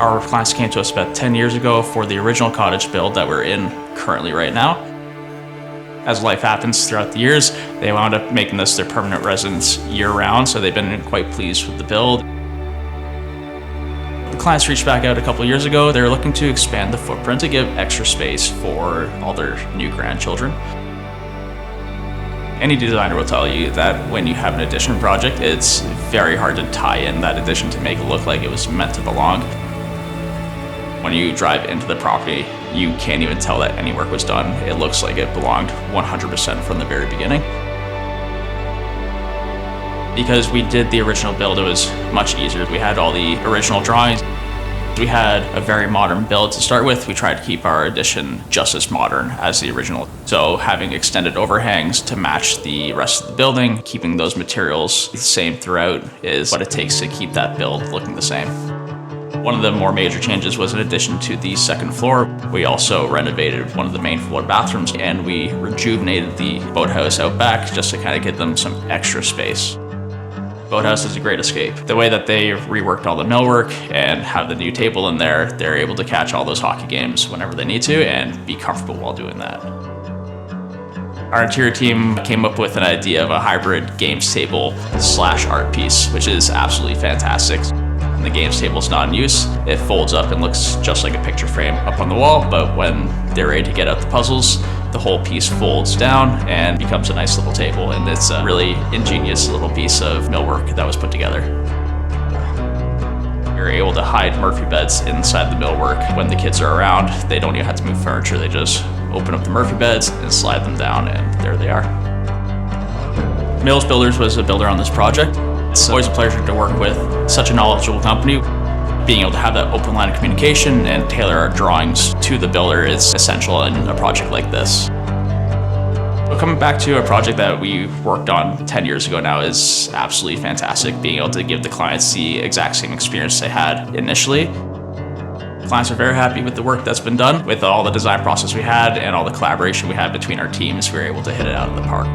Our clients came to us about 10 years ago for the original cottage build that we're in currently right now. As life happens throughout the years, they wound up making this their permanent residence year-round, so they've been quite pleased with the build. The clients reached back out a couple years ago. They're looking to expand the footprint to give extra space for all their new grandchildren. Any designer will tell you that when you have an addition project, it's very hard to tie in that addition to make it look like it was meant to belong. When you drive into the property, you can't even tell that any work was done. It looks like it belonged 100% from the very beginning. Because we did the original build, it was much easier. We had all the original drawings. We had a very modern build to start with. We tried to keep our addition just as modern as the original. So having extended overhangs to match the rest of the building, keeping those materials the same throughout is what it takes to keep that build looking the same. One of the more major changes was in addition to the second floor, we also renovated one of the main floor bathrooms and we rejuvenated the boathouse out back just to kind of give them some extra space. Boathouse is a great escape. The way that they reworked all the millwork and have the new table in there, they're able to catch all those hockey games whenever they need to and be comfortable while doing that. Our interior team came up with an idea of a hybrid games table / art piece, which is absolutely fantastic. When the games table is not in use, it folds up and looks just like a picture frame up on the wall, but when they're ready to get out the puzzles, the whole piece folds down and becomes a nice little table, and it's a really ingenious little piece of millwork that was put together. You're able to hide Murphy beds inside the millwork. When the kids are around, they don't even have to move furniture. They just open up the Murphy beds and slide them down, and there they are. Mills Builders was a builder on this project. It's always a pleasure to work with such a knowledgeable company. Being able to have that open line of communication and tailor our drawings to the builder is essential in a project like this. So coming back to a project that we worked on 10 years ago now is absolutely fantastic. Being able to give the clients the exact same experience they had initially. Clients are very happy with the work that's been done. With all the design process we had and all the collaboration we had between our teams, we were able to hit it out of the park.